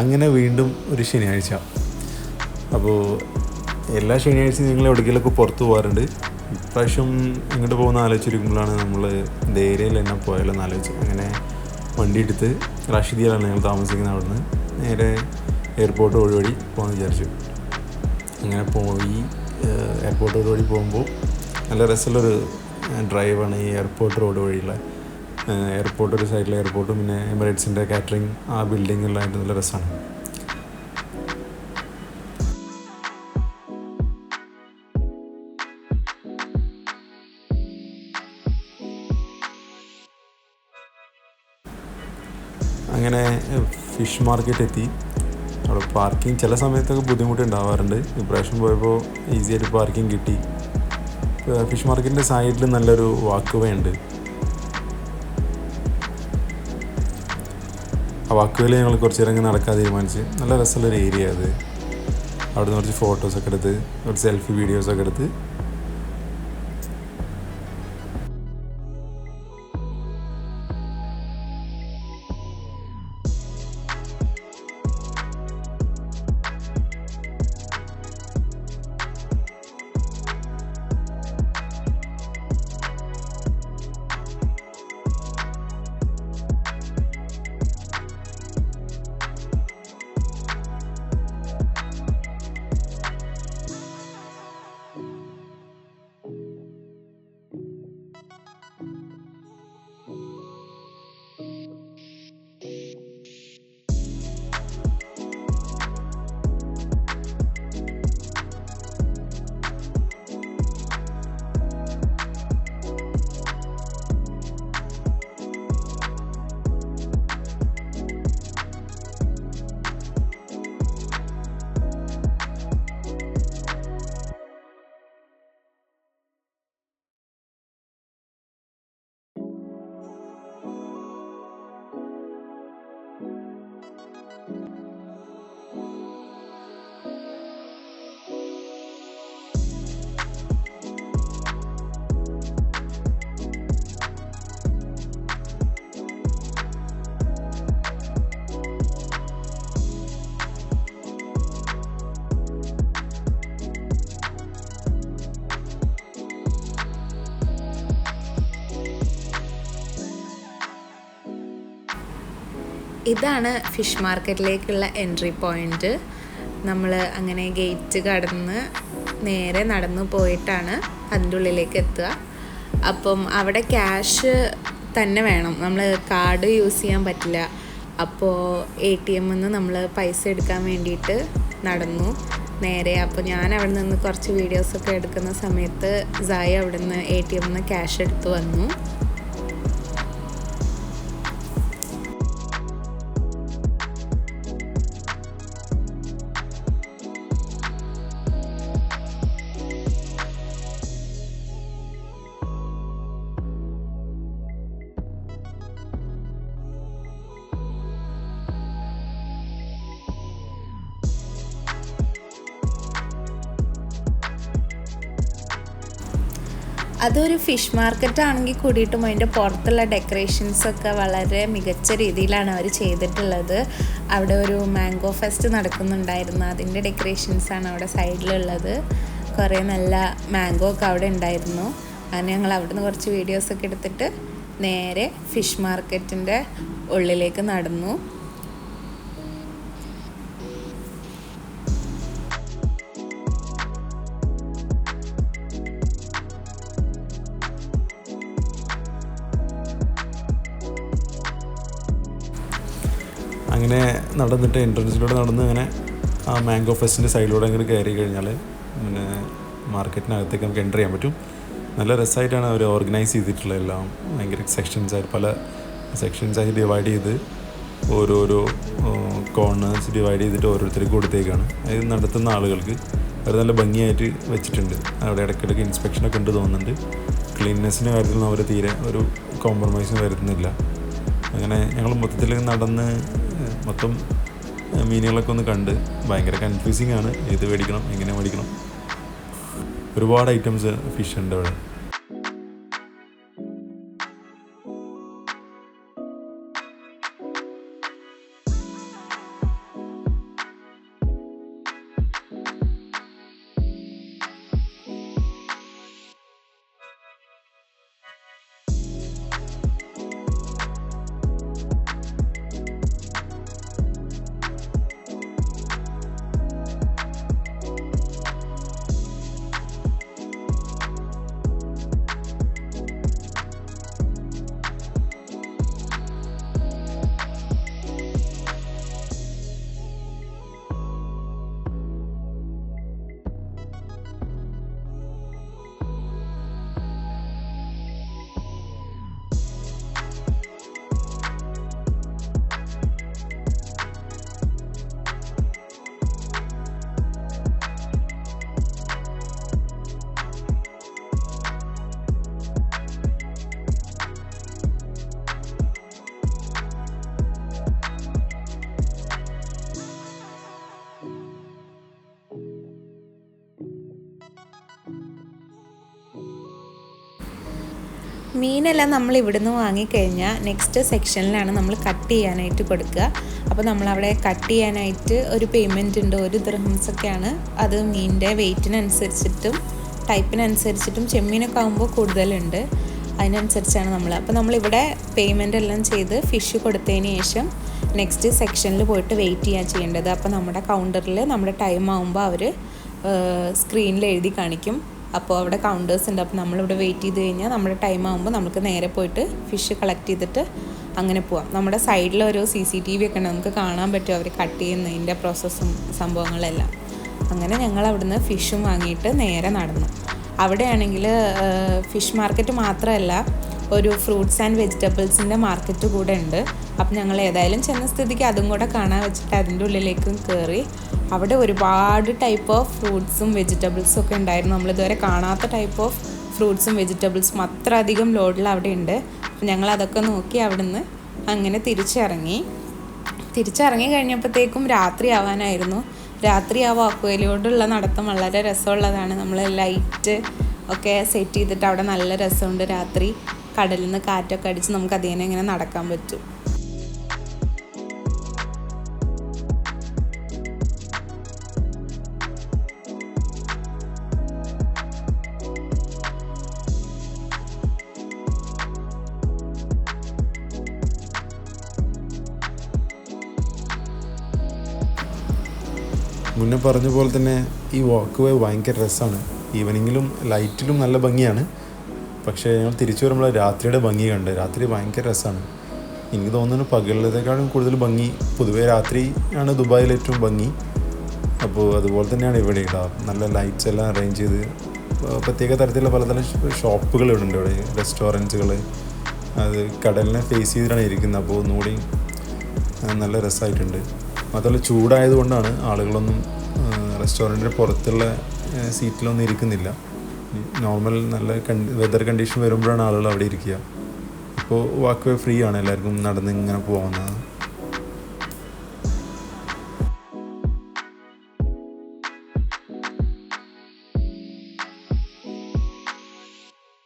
അങ്ങനെ വീണ്ടും ഒരു ശനിയാഴ്ച. അപ്പോൾ എല്ലാ ശനിയാഴ്ചയും ഞങ്ങൾ എവിടേക്കെങ്കിലുമൊക്കെ പുറത്ത് പോകാറുണ്ട്. ഇപ്രാവശ്യം ഇങ്ങോട്ട് പോകുന്ന ആലോചിച്ചിരിക്കുമ്പോഴാണ് നമ്മൾ ഇത് ഏരിയയിൽ തന്നെ പോയാലെന്ന് ആലോചിച്ച് അങ്ങനെ വണ്ടി എടുത്ത് റാഷിദിയിലാണ് ഞങ്ങൾ താമസിക്കുന്നത്. അവിടുന്ന് നേരെ എയർപോർട്ട് വഴി പോകാമെന്ന് വിചാരിച്ചു. അങ്ങനെ പോയി എയർപോർട്ട് റോഡ് വഴി പോകുമ്പോൾ നല്ല രസമുള്ളൊരു ഡ്രൈവാണ് ഈ എയർപോർട്ട് റോഡ് വഴിയുള്ള. എയർപോർട്ട് ഒരു സൈഡിലെ എയർപോർട്ടും പിന്നെ എമിറേറ്റ്സിൻ്റെ കാറ്ററിങ് ആ ബിൽഡിങ്ങുകളായിട്ട് നല്ല രസമാണ്. അങ്ങനെ ഫിഷ് മാർക്കറ്റ് എത്തി. അവിടെ പാർക്കിംഗ് ചില സമയത്തൊക്കെ ബുദ്ധിമുട്ടുണ്ടാവാറുണ്ട്. ഇപ്രാവശ്യം പോയപ്പോൾ ഈസി ആയിട്ട് പാർക്കിംഗ് കിട്ടി. ഫിഷ് മാർക്കറ്റിൻ്റെ സൈഡിൽ നല്ലൊരു വാക്ക് വേ ഉണ്ട്. ആ വാക്ക് വേയിൽ ഞങ്ങൾ കുറച്ച് നേരം നടക്കാൻ തീരുമാനിച്ച്. നല്ല രസമുള്ളൊരു ഏരിയ അത്. അവിടെ നിന്ന് കുറച്ച് ഫോട്ടോസൊക്കെ എടുത്ത് കുറച്ച് സെൽഫി വീഡിയോസൊക്കെ എടുത്ത് ഇതാണ് ഫിഷ് മാർക്കറ്റിലേക്കുള്ള എൻട്രി പോയിൻറ്റ്. നമ്മൾ അങ്ങനെ ഗേറ്റ് കടന്ന് നേരെ നടന്നു പോയിട്ടാണ് അതിൻ്റെ ഉള്ളിലേക്ക് എത്തുക. അപ്പം അവിടെ ക്യാഷ് തന്നെ വേണം, നമ്മൾ കാർഡ് യൂസ് ചെയ്യാൻ പറ്റില്ല. അപ്പോൾ ATM നിന്ന് നമ്മൾ പൈസ എടുക്കാൻ വേണ്ടിയിട്ട് നടന്നു നേരെ. അപ്പോൾ ഞാൻ അവിടെ നിന്ന് കുറച്ച് വീഡിയോസൊക്കെ എടുക്കുന്ന സമയത്ത് സായി അവിടെ നിന്ന് ATM നിന്ന് ക്യാഷ് എടുത്ത് വന്നു. അതൊരു ഫിഷ് മാർക്കറ്റ് ആണെങ്കിൽ കൂടിയിട്ടും അതിൻ്റെ പുറത്തുള്ള ഡെക്കറേഷൻസൊക്കെ വളരെ മികച്ച രീതിയിലാണ് അവർ ചെയ്തിട്ടുള്ളത്. അവിടെ ഒരു മാംഗോ ഫെസ്റ്റ് നടക്കുന്നുണ്ടായിരുന്നു, അതിൻ്റെ ഡെക്കറേഷൻസാണ് അവിടെ സൈഡിലുള്ളത്. കുറേ നല്ല മാംഗോ ഒക്കെ അവിടെ ഉണ്ടായിരുന്നു. അങ്ങനെ ഞങ്ങൾ അവിടെ നിന്ന് കുറച്ച് വീഡിയോസൊക്കെ എടുത്തിട്ട് നേരെ ഫിഷ് മാർക്കറ്റിൻ്റെ ഉള്ളിലേക്ക് നടന്നു. അങ്ങനെ നടന്നിട്ട് എൻട്രൻസിലൂടെ നടന്ന് അങ്ങനെ ആ മാംഗോ ഫെസ്റ്റിൻ്റെ സൈഡിലൂടെ അങ്ങനെ കയറി കഴിഞ്ഞാൽ പിന്നെ മാർക്കറ്റിനകത്തേക്ക് നമുക്ക് എൻ്റർ ചെയ്യാൻ പറ്റും. നല്ല രസമായിട്ടാണ് അവർ ഓർഗനൈസ് ചെയ്തിട്ടുള്ളത്. എല്ലാം ഭയങ്കര സെക്ഷൻസായിട്ട് പല സെക്ഷൻസായി ഡിവൈഡ് ചെയ്ത് ഓരോരോ കോർണേഴ്സ് ഡിവൈഡ് ചെയ്തിട്ട് ഓരോരുത്തർക്ക് കൊടുത്തേക്കാണ്. അത് നടത്തുന്ന ആളുകൾക്ക് അവർ നല്ല ഭംഗിയായിട്ട് വെച്ചിട്ടുണ്ട്. അവിടെ ഇടയ്ക്കിടയ്ക്ക് ഇൻസ്പെക്ഷനൊക്കെ ഉണ്ട് തോന്നുന്നുണ്ട്. ക്ലീൻനെസ്സിൻ്റെ കാര്യത്തിൽ അവർ തീരെ ഒരു കോംപ്രമൈസും വരുന്നില്ല. അങ്ങനെ ഞങ്ങൾ മൊത്തത്തിൽ നടന്ന് മൊത്തം മീനുകളൊക്കെ ഒന്ന് കണ്ട് ഭയങ്കര കൺഫ്യൂസിങ് ആണ്. ഏത് മേടിക്കണം, എങ്ങനെ മേടിക്കണം, ഒരുപാട് ഐറ്റംസ് ഫിഷ് ഉണ്ട് അവിടെ. മീനെല്ലാം നമ്മൾ ഇവിടുന്ന് വാങ്ങിക്കഴിഞ്ഞാൽ നെക്സ്റ്റ് സെക്ഷനിലാണ് നമ്മൾ കട്ട് ചെയ്യാനായിട്ട് കൊടുക്കുക. അപ്പോൾ നമ്മളവിടെ കട്ട് ചെയ്യാനായിട്ട് ഒരു പേയ്മെൻറ്റ് ഉണ്ട്, 1 ദിർഹംസൊക്കെയാണ്. അത് മീനിൻ്റെ വെയ്റ്റിനനുസരിച്ചിട്ടും ടൈപ്പിനനുസരിച്ചിട്ടും ചെമ്മീനൊക്കെ ആകുമ്പോൾ കൂടുതലുണ്ട്, അതിനനുസരിച്ചാണ് നമ്മൾ. അപ്പോൾ നമ്മളിവിടെ പേയ്മെൻ്റ് എല്ലാം ചെയ്ത് ഫിഷ് കൊടുത്തതിന് ശേഷം നെക്സ്റ്റ് സെക്ഷനിൽ പോയിട്ട് വെയിറ്റ് ചെയ്യാൻ ചെയ്യേണ്ടത്. അപ്പോൾ നമ്മുടെ കൗണ്ടറിൽ നമ്മുടെ ടൈം ആകുമ്പോൾ അവർ സ്ക്രീനിൽ എഴുതി കാണിക്കും. അപ്പോൾ അവിടെ കൗണ്ടേഴ്സ് ഉണ്ട്. അപ്പോൾ നമ്മളിവിടെ വെയിറ്റ് ചെയ്ത് കഴിഞ്ഞാൽ നമ്മുടെ ടൈം ആകുമ്പോൾ നമുക്ക് നേരെ പോയിട്ട് ഫിഷ് കളക്ട് ചെയ്തിട്ട് അങ്ങനെ പോവാം. നമ്മുടെ സൈഡിലൊരു CCTV ഒക്കെ ഉണ്ട്, നമുക്ക് കാണാൻ പറ്റും അവർ കട്ട് ചെയ്യുന്നതിൻ്റെ പ്രോസസ്സും സംഭവങ്ങളെല്ലാം. അങ്ങനെ ഞങ്ങൾ അവിടുന്ന് ഫിഷും വാങ്ങിയിട്ട് നേരെ നടന്നു. അവിടെയാണെങ്കിൽ ഫിഷ് മാർക്കറ്റ് മാത്രമല്ല, ഒരു ഫ്രൂട്ട്സ് ആൻഡ് വെജിറ്റബിൾസിൻ്റെ മാർക്കറ്റ് കൂടെ ഉണ്ട്. അപ്പം ഞങ്ങൾ ഏതായാലും ചെന്ന സ്ഥിതിക്ക് അതും കൂടെ കാണാൻ വെച്ചിട്ട് അതിൻ്റെ ഉള്ളിലേക്കും കയറി. അവിടെ ഒരുപാട് ടൈപ്പ് ഓഫ് ഫ്രൂട്ട്സും വെജിറ്റബിൾസും ഒക്കെ ഉണ്ടായിരുന്നു. നമ്മളിതുവരെ കാണാത്ത ടൈപ്പ് ഓഫ് ഫ്രൂട്ട്സും വെജിറ്റബിൾസും അത്രയധികം ലോഡിൽ അവിടെ ഉണ്ട്. ഞങ്ങളതൊക്കെ നോക്കി അവിടുന്ന് അങ്ങനെ തിരിച്ചിറങ്ങി കഴിഞ്ഞപ്പോഴത്തേക്കും രാത്രി ആവാനായിരുന്നു. രാത്രി ആ വാക്കുവയിലോടുള്ള നടത്തം വളരെ രസമുള്ളതാണ്. നമ്മൾ ലൈറ്റ് ഒക്കെ സെറ്റ് ചെയ്തിട്ട് അവിടെ നല്ല രസമുണ്ട്. രാത്രി കടലിൽ നിന്ന് കാറ്റൊക്കെ അടിച്ച് നമുക്ക് അതിനെ ഇങ്ങനെ നടക്കാൻ പറ്റും. മുന്നേ പറഞ്ഞ പോലെ തന്നെ ഈ വാക്ക് വേ ഭയങ്കര രസമാണ്. ഈവനിങ്ങിലും ലൈറ്റിലും നല്ല ഭംഗിയാണ്. പക്ഷേ ഞങ്ങൾ തിരിച്ചു വരുമ്പോൾ രാത്രിയുടെ ഭംഗി കണ്ട്. രാത്രി ഭയങ്കര രസമാണ്. എനിക്ക് തോന്നുന്നു പകലിനേക്കാളും കൂടുതൽ ഭംഗി പൊതുവേ രാത്രി ആണ് ദുബായിൽ ഏറ്റവും ഭംഗി. അപ്പോൾ അതുപോലെ തന്നെയാണ് ഇവിടെ ഇടാം. നല്ല ലൈറ്റ്സ് എല്ലാം അറേഞ്ച് ചെയ്ത് പ്രത്യേക തരത്തിലുള്ള പലതരം ഷോപ്പുകൾ ഇവിടെ ഉണ്ട്. ഇവിടെ റെസ്റ്റോറൻറ്റ്സുകൾ, അത് കടലിനെ ഫേസ് ചെയ്തിട്ടാണ് ഇരിക്കുന്നത്. അപ്പോൾ ഒന്നുകൂടി നല്ല രസമായിട്ടുണ്ട്. മാത്രമല്ല ചൂടായതുകൊണ്ടാണ് ആളുകളൊന്നും റെസ്റ്റോറൻറ്റിൻ്റെ പുറത്തുള്ള സീറ്റിലൊന്നും ഇരിക്കുന്നില്ല. നോർമൽ നല്ല വെതർ കണ്ടീഷൻ വരുമ്പോഴാണ് ആളുകൾ അവിടെ ഇരിക്കുക. ഇപ്പോൾ വാക്ക് വേ ഫ്രീ ആണ്, എല്ലാവർക്കും നടന്ന് ഇങ്ങനെ പോകാവുന്നതാണ്.